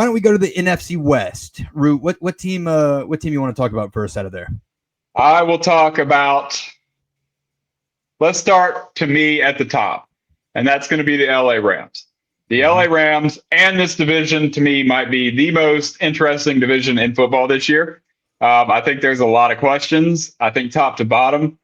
Why don't we go to the NFC West? Root, what team you want to talk about first out of there? I will talk about, let's start to me at the top, and that's going to be the LA Rams. The LA Rams and this division, to me, might be the most interesting division in football this year. I think there's a lot of questions. I think top to bottom,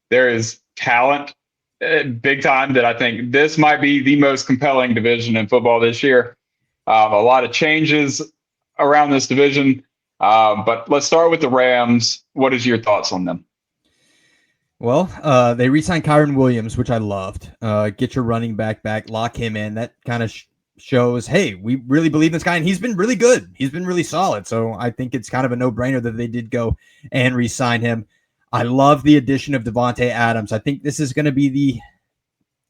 there is talent big time that I think this might be the most compelling division in football this year. A lot of changes around this division. But let's start with the Rams. What is your thoughts on them? Well, they re-signed Kyron Williams, which I loved. Get your running back, lock him in. That kind of shows, hey, we really believe in this guy, and he's been really good. He's been really solid. So I think it's kind of a no-brainer that they did go and re-sign him. I love the addition of Davante Adams. I think this is going to be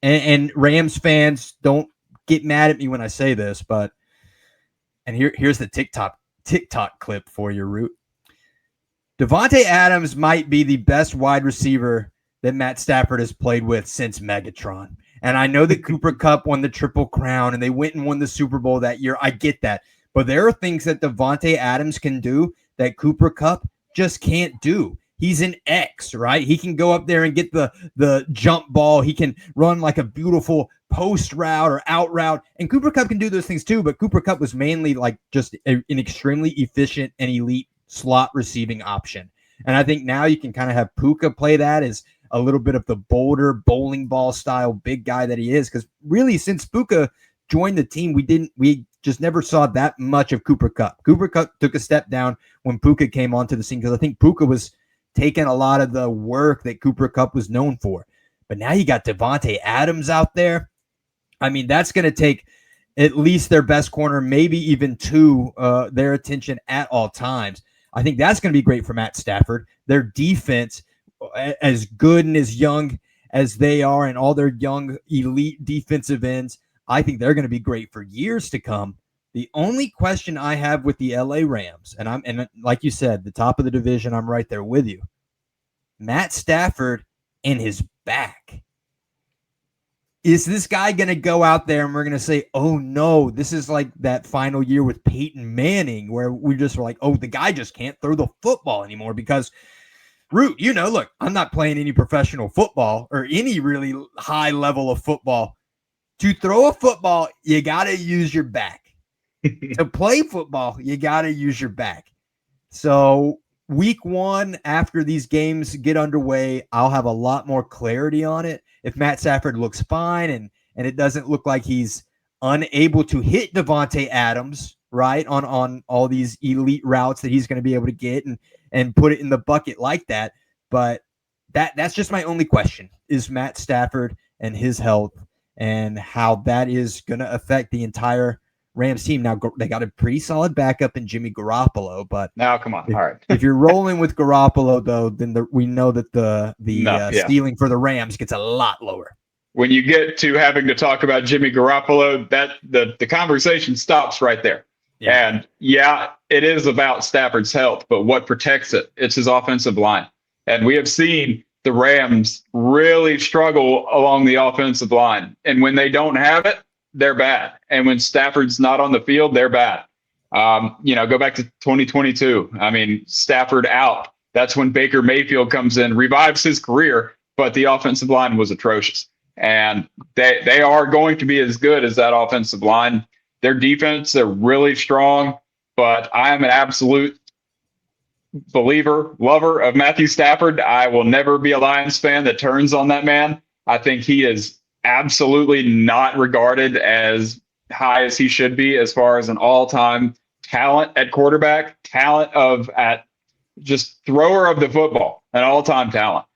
and Rams fans, don't get mad at me when I say this, but here's the TikTok clip for your Root. Davante Adams might be the best wide receiver that Matt Stafford has played with since Megatron. And I know that Cooper Kupp won the Triple Crown and they went and won the Super Bowl that year. I get that. But there are things that Davante Adams can do that Cooper Kupp just can't do. He's an X, right? He can go up there and get the jump ball. He can run like a beautiful post route or out route. And Cooper Kupp can do those things too, but Cooper Kupp was mainly like just an extremely efficient and elite slot receiving option. And I think now you can kind of have Puka play that as a little bit of the bolder bowling ball style big guy that he is. Because really, since Puka joined the team, we just never saw that much of Cooper Kupp. Cooper Kupp took a step down when Puka came onto the scene because I think Puka was taking a lot of the work that Cooper Kupp was known for. But now you got Davante Adams out there. I mean, that's going to take at least their best corner, maybe even two, their attention at all times. I think that's going to be great for Matt Stafford. Their defense, as good and as young as they are, and all their young elite defensive ends, I think they're going to be great for years to come. The only question I have with the LA Rams, and like you said, the top of the division, I'm right there with you. Matt Stafford and his back. Is this guy going to go out there and we're going to say, oh, no, this is like that final year with Peyton Manning where we just were like, oh, the guy just can't throw the football anymore because, Root, look, I'm not playing any professional football or any really high level of football. To throw a football, you got to use your back. To play football, you got to use your back. So week one, after these games get underway, I'll have a lot more clarity on it. If Matt Stafford looks fine and it doesn't look like he's unable to hit Davante Adams, right, on all these elite routes that he's going to be able to get and put it in the bucket like that. But that's just my only question, is Matt Stafford and his health and how that is going to affect the entire Rams team. Now, they got a pretty solid backup in Jimmy Garoppolo, but now come on. All right. If you're rolling with Garoppolo, though, then we know that the ceiling for the Rams gets a lot lower. When you get to having to talk about Jimmy Garoppolo, that the conversation stops right there. Yeah. And yeah, it is about Stafford's health, but what protects it? It's his offensive line. And we have seen the Rams really struggle along the offensive line. And when they don't have it, they're bad. And when Stafford's not on the field, they're bad. Go back to 2022. I mean, Stafford out. That's when Baker Mayfield comes in, revives his career, but the offensive line was atrocious. And they are going to be as good as that offensive line. Their defense, they're really strong, but I am an absolute lover of Matthew Stafford. I will never be a Lions fan that turns on that man. I think he is absolutely not regarded as high as he should be as far as an all-time talent at quarterback, at just thrower of the football, an all-time talent.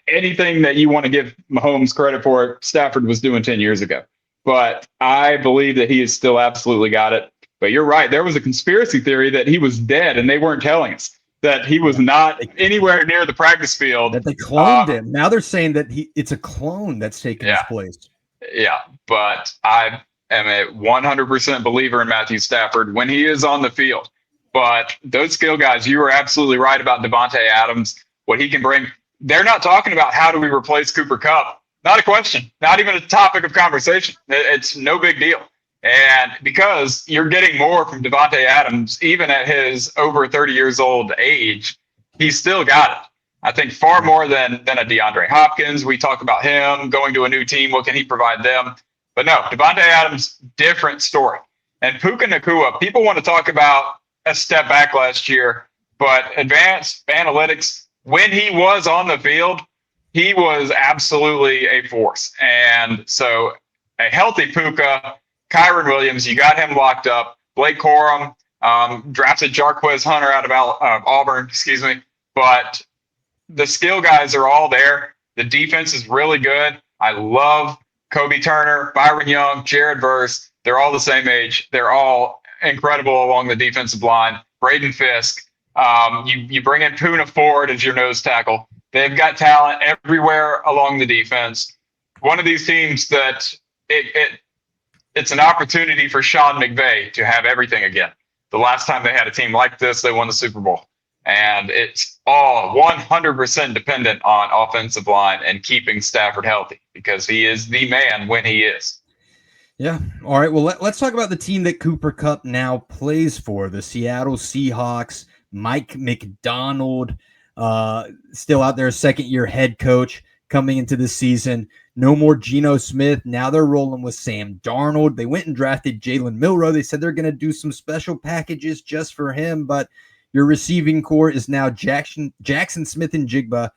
Anything that you want to give Mahomes credit for, Stafford was doing 10 years ago. But I believe that he has still absolutely got it. But you're right. There was a conspiracy theory that he was dead and they weren't telling us that he was not anywhere near the practice field. That they cloned him. Now they're saying that it's a clone that's taking his place. Yeah, but I am a 100% believer in Matthew Stafford when he is on the field. But those skill guys, you were absolutely right about Davante Adams, what he can bring. They're not talking about how do we replace Cooper Kupp. Not a question. Not even a topic of conversation. It's no big deal. And because you're getting more from Devontae Adams, even at his over 30 years old age, he's still got it. I think far more than a DeAndre Hopkins. We talk about him going to a new team. What can he provide them? But no, Devontae Adams, different story. And Puka Nacua, people want to talk about a step back last year, but advanced analytics, when he was on the field, he was absolutely a force. And so a healthy Puka, Kyron Williams, you got him locked up. Blake Corum, drafted Jarquez Hunter out of Auburn, but the skill guys are all there. The defense is really good. I love Kobe Turner, Byron Young, Jared Verse. They're all the same age. They're all incredible along the defensive line. Braden Fisk. You bring in Poona Ford as your nose tackle. They've got talent everywhere along the defense. One of these teams that it's an opportunity for Sean McVay to have everything again. The last time they had a team like this, they won the Super Bowl. And it's all 100% dependent on offensive line and keeping Stafford healthy because he is the man when he is. Yeah. All right. Well, let's talk about the team that Cooper Kupp now plays for, the Seattle Seahawks. Mike McDonald, still out there, second-year head coach coming into the season. No more Geno Smith. Now they're rolling with Sam Darnold. They went and drafted Jalen Milroe. They said they're going to do some special packages just for him, but your receiving core is now Jackson Smith-Njigba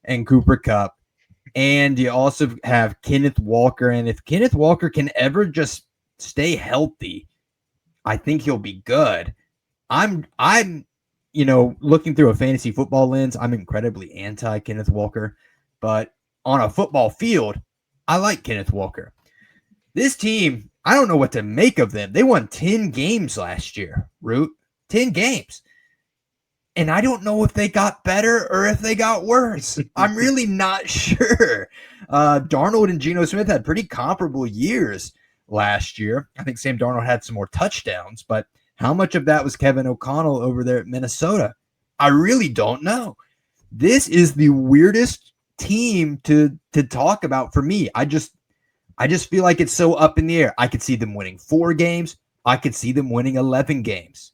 and Cooper Kupp. And you also have Kenneth Walker. And if Kenneth Walker can ever just stay healthy, I think he'll be good. I'm looking through a fantasy football lens, I'm incredibly anti Kenneth Walker, but on a football field, I like Kenneth Walker. This team, I don't know what to make of them. They won 10 games last year, Root. 10 games. And I don't know if they got better or if they got worse. I'm really not sure. Darnold and Geno Smith had pretty comparable years last year. I think Sam Darnold had some more touchdowns, but how much of that was Kevin O'Connell over there at Minnesota? I really don't know. This is the weirdest team to talk about for me. I just feel like it's so up in the air. I could see them winning 4 games. I could see them winning 11 games.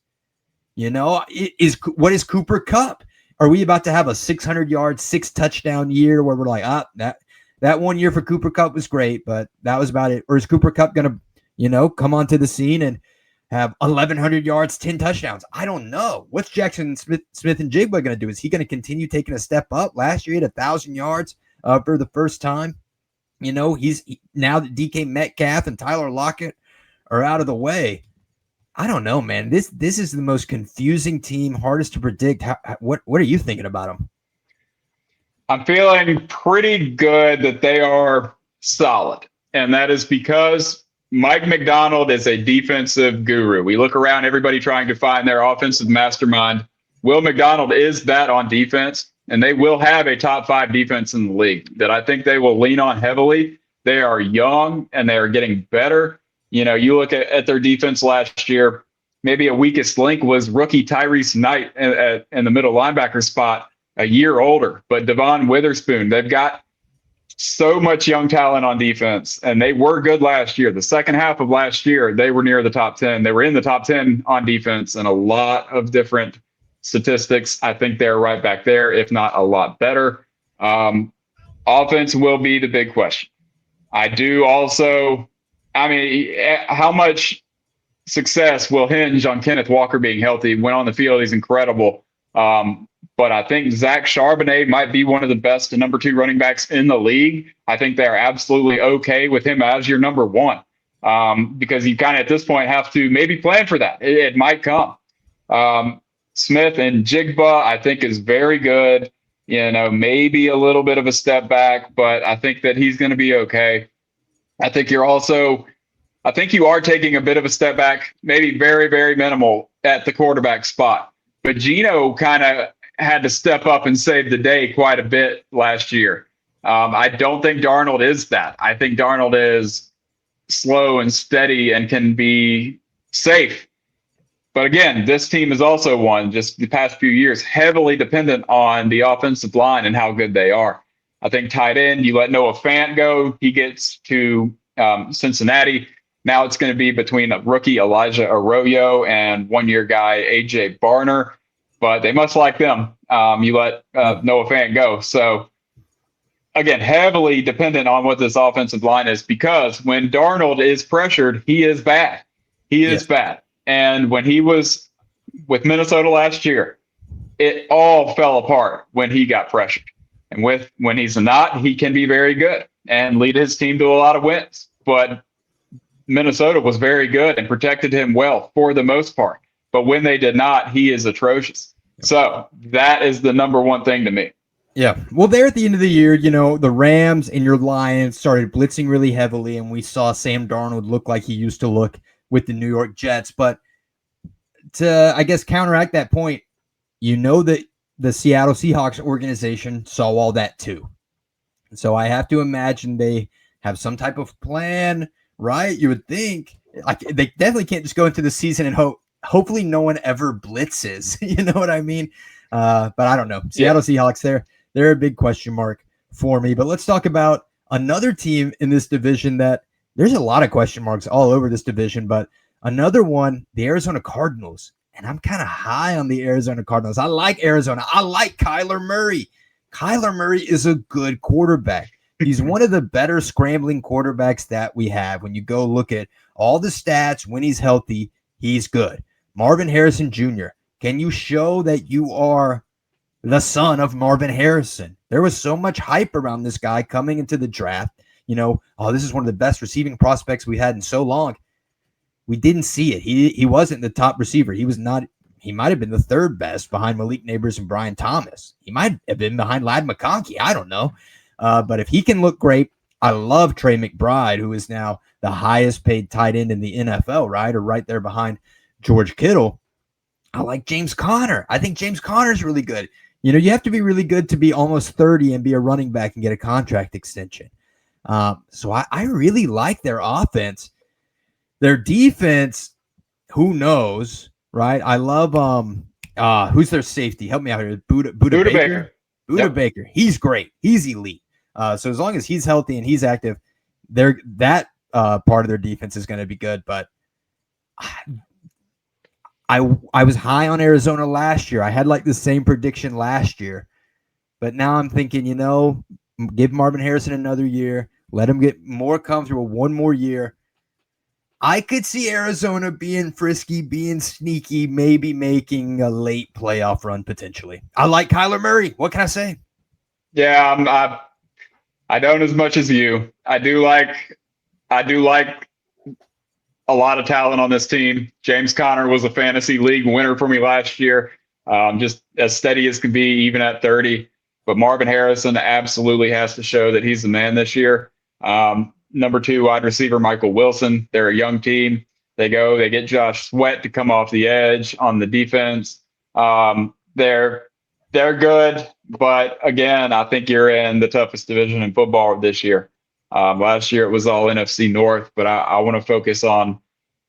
What is Cooper Kupp? Are we about to have a 600-yard, 6-touchdown year where we're like, that 1 year for Cooper Kupp was great, but that was about it? Or is Cooper Kupp going to, come onto the scene and have 1,100 yards, 10 touchdowns? I don't know. What's Jackson Smith-Njigba going to do? Is he going to continue taking a step up? Last year he had 1,000 yards for the first time. He's now that DK Metcalf and Tyler Lockett are out of the way. I don't know, man. This is the most confusing team, hardest to predict. What are you thinking about them? I'm feeling pretty good that they are solid, and that is because Mike McDonald is a defensive guru. We look around, everybody trying to find their offensive mastermind. Will McDonald is that on defense, and they will have a top 5 defense in the league that I think they will lean on heavily. They are young, and they are getting better. You look at their defense last year, maybe a weakest link was rookie Tyrese Knight in the middle linebacker spot, a year older. But Devon Witherspoon, they've got so much young talent on defense, and they were good last year. The second half of last year, they were near the top 10. They were in the top 10 on defense and a lot of different statistics. I think they're right back there, if not a lot better. Offense will be the big question. How much success will hinge on Kenneth Walker being healthy? When on the field, he's incredible. But I think Zach Charbonnet might be one of the best number 2 running backs in the league. I think they're absolutely okay with him as your number 1 because you kind of at this point have to maybe plan for that. It might come. Smith-Njigba, I think, is very good. Maybe a little bit of a step back, but I think that he's going to be okay. I think you are taking a bit of a step back, maybe very, very minimal at the quarterback spot. But Geno kind of had to step up and save the day quite a bit last year. I don't think Darnold is that. I think Darnold is slow and steady and can be safe. But again, this team is also one, just the past few years, heavily dependent on the offensive line and how good they are. I think tight end, you let Noah Fant go, he gets to Cincinnati. Now it's going to be between a rookie Elijah Arroyo and one-year guy AJ Barner, but they must like them. You let Noah Fant go. So again, heavily dependent on what this offensive line is, because when Darnold is pressured, he is bad. He is bad. And when he was with Minnesota last year, it all fell apart when he got pressured. And when he's not, he can be very good and lead his team to a lot of wins. But Minnesota was very good and protected him well for the most part. But when they did not, he is atrocious. So that is the number one thing to me. Yeah. Well, there at the end of the year, the Rams and your Lions started blitzing really heavily, and we saw Sam Darnold look like he used to look with the New York Jets. But to, I guess, counteract that point, that the Seattle Seahawks organization saw all that too. So I have to imagine they have some type of plan, right? You would think. Like, they definitely can't just go into the season and hopefully no one ever blitzes. You know what I mean? But I don't know. Seattle Seahawks, they're a big question mark for me. But let's talk about another team in this division that there's a lot of question marks all over this division, but another one, the Arizona Cardinals. And I'm kind of high on the Arizona Cardinals. I like Arizona. I like Kyler Murray. Kyler Murray is a good quarterback. He's one of the better scrambling quarterbacks that we have. When you go look at all the stats, when he's healthy, he's good. Marvin Harrison Jr., can you show that you are the son of Marvin Harrison? There was so much hype around this guy coming into the draft. This is one of the best receiving prospects we had in so long. We didn't see it. He wasn't the top receiver. He was not. He might have been the third best behind Malik Neighbors and Brian Thomas. He might have been behind Ladd McConkey. I don't know. But if he can look great, I love Trey McBride, who is now the highest paid tight end in the NFL, right? Or right there behind George Kittle. I like James Conner. I think James Conner is really good. You have to be really good to be almost 30 and be a running back and get a contract extension. So I really like their offense. Their defense, who knows, right? I love who's their safety? Help me out here. Buda Baker. Buda Baker. He's great. He's elite. So as long as he's healthy and he's active, that part of their defense is going to be good. But I was high on Arizona last year. I had like the same prediction last year. But now I'm thinking, give Marvin Harrison another year. Let him get more comfortable one more year. I could see Arizona being frisky, being sneaky, maybe making a late playoff run potentially. I like Kyler Murray. What can I say? Yeah, I don't as much as you. I do like a lot of talent on this team. James Conner was a fantasy league winner for me last year. Just as steady as can be, even at 30. But Marvin Harrison absolutely has to show that he's the man this year. Number 2 wide receiver, Michael Wilson. They're a young team. They get Josh Sweat to come off the edge on the defense. They're good, but again, I think you're in the toughest division in football this year. Last year it was all NFC North, but I want to focus on,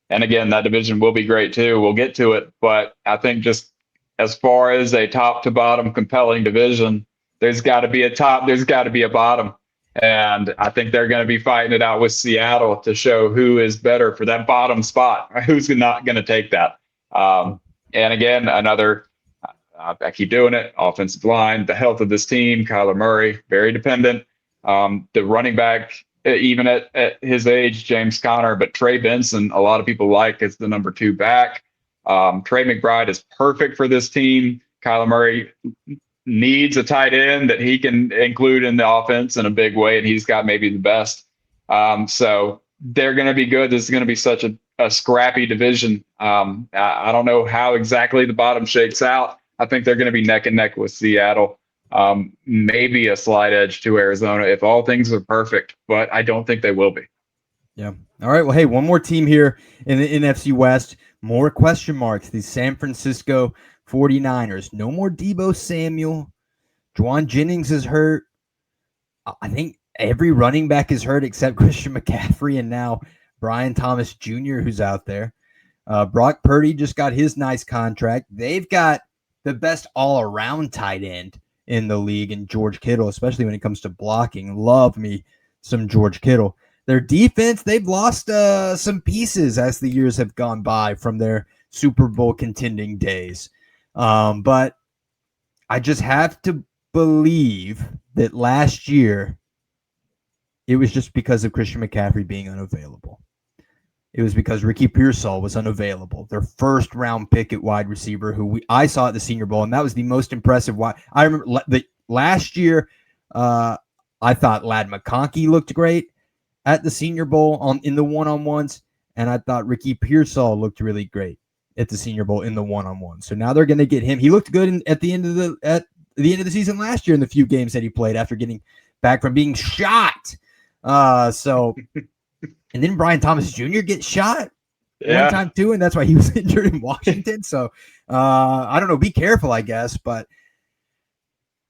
and again, that division will be great too. We'll get to it, but I think just as far as a top to bottom compelling division, there's got to be a top, there's got to be a bottom. And I think they're going to be fighting it out with Seattle to show who is better for that bottom spot. Who's not going to take that? And again, I keep doing it. Offensive line, the health of this team, Kyler Murray, very dependent. The running back, even at his age, James Conner, but Trey Benson, a lot of people like as the number 2 back. Trey McBride is perfect for this team. Kyler Murray needs a tight end that he can include in the offense in a big way, and he's got maybe the best. So they're going to be good. This is going to be such a scrappy division. I don't know how exactly the bottom shakes out. I think they're going to be neck and neck with Seattle. Maybe a slight edge to Arizona if all things are perfect, but I don't think they will be. Yeah. All right. Well, hey, one more team here in the NFC West. More question marks. The San Francisco 49ers. No more Deebo Samuel. Juwan Jennings is hurt. I think every running back is hurt except Christian McCaffrey and now Brian Thomas Jr., who's out there. Brock Purdy just got his nice contract. They've got the best all-around tight end in the league in George Kittle, especially when it comes to blocking. Love me some George Kittle. Their defense, they've lost some pieces as the years have gone by from their Super Bowl contending days. But I just have to believe that last year it was just because of Christian McCaffrey being unavailable. It was because Ricky Pearsall was unavailable, their first round pick at wide receiver, who I saw at the Senior Bowl, and that was the most impressive. I remember last year, I thought Ladd McConkey looked great at the Senior Bowl in the one-on-ones, and I thought Ricky Pearsall looked really great at the Senior Bowl in the one-on-one. So now they're going to get him. He looked good at the end of the season last year in the few games that he played after getting back from being shot. And then Brian Thomas Jr. gets shot one time too, and that's why he was injured in Washington. So I don't know. Be careful, I guess. But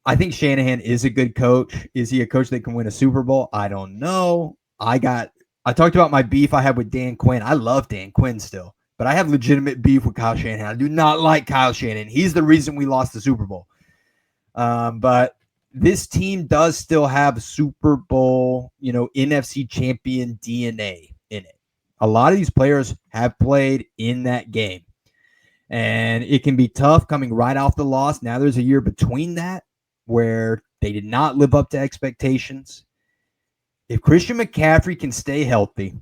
I think Shanahan is a good coach. Is he a coach that can win a Super Bowl? I don't know. I talked about my beef I have with Dan Quinn. I love Dan Quinn still, but I have legitimate beef with Kyle Shanahan. I do not like Kyle Shanahan. He's the reason we lost the Super Bowl. But this team does still have Super Bowl, NFC champion DNA in it. A lot of these players have played in that game. And it can be tough coming right off the loss. Now there's a year between that where they did not live up to expectations. If Christian McCaffrey can stay healthy,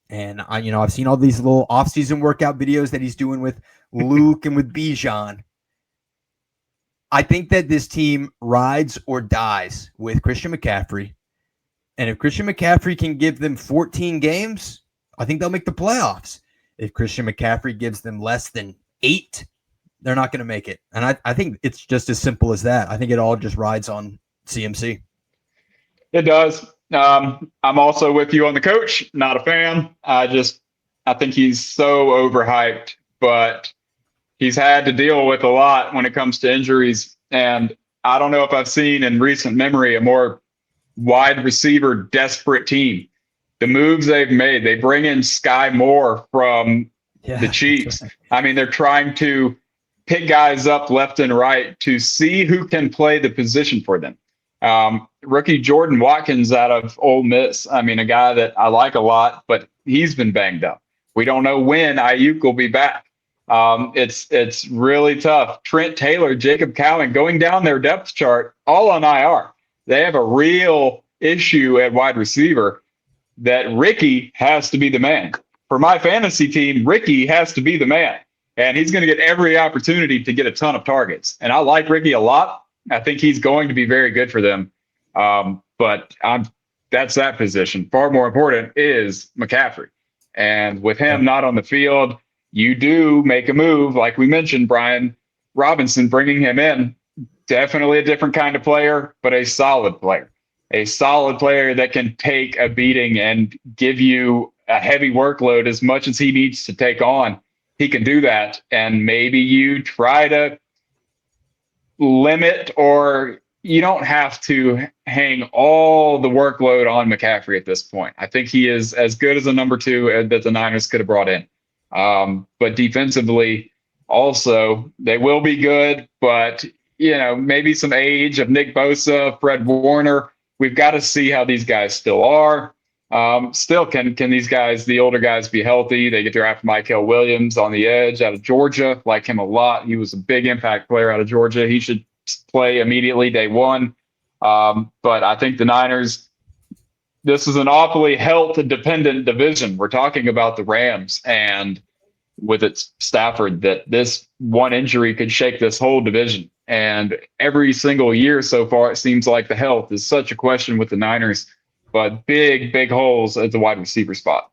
and I've seen all these little off-season workout videos that he's doing with Luke and with Bijan, I think that this team rides or dies with Christian McCaffrey. And if Christian McCaffrey can give them 14 games, I think they'll make the playoffs. If Christian McCaffrey gives them less than 8, they're not going to make it. And I think it's just as simple as that. I think it all just rides on CMC. It does. I'm also with you on the coach. Not a fan. I think he's so overhyped, but he's had to deal with a lot when it comes to injuries. And I don't know if I've seen in recent memory a more wide receiver desperate team. The moves they've made, they bring in Sky Moore from the Chiefs. I mean, they're trying to pick guys up left and right to see who can play the position for them. Rookie Jordan Watkins out of Ole Miss. I mean, a guy that I like a lot, but he's been banged up. We don't know when Ayuk will be back. It's really tough. Trent Taylor, Jacob Cowan going down their depth chart, all on IR. They have a real issue at wide receiver that Ricky has to be the man. For my fantasy team, Ricky has to be the man. And he's going to get every opportunity to get a ton of targets. And I like Ricky a lot. I think he's going to be very good for them. But that's that position. Far more important is McCaffrey. And with him not on the field, you do make a move. Like we mentioned, Brian Robinson, bringing him in, definitely a different kind of player, but a solid player. A solid player that can take a beating and give you a heavy workload as much as he needs to take on. He can do that. And maybe you try to limit, or you don't have to hang all the workload on McCaffrey at this point. I think he is as good as a number 2 that the Niners could have brought in. But defensively, also, they will be good, but maybe some age of Nick Bosa, Fred Warner. We've got to see how these guys still are. Still, can these guys, the older guys, be healthy? They get their after Mykel Williams on the edge out of Georgia. Like him a lot. He was a big impact player out of Georgia. He should play immediately day one. But I think the Niners, this is an awfully health-dependent division. We're talking about the Rams, and with its Stafford, that this one injury could shake this whole division. And every single year so far, it seems like the health is such a question with the Niners, but big holes at the wide receiver spot.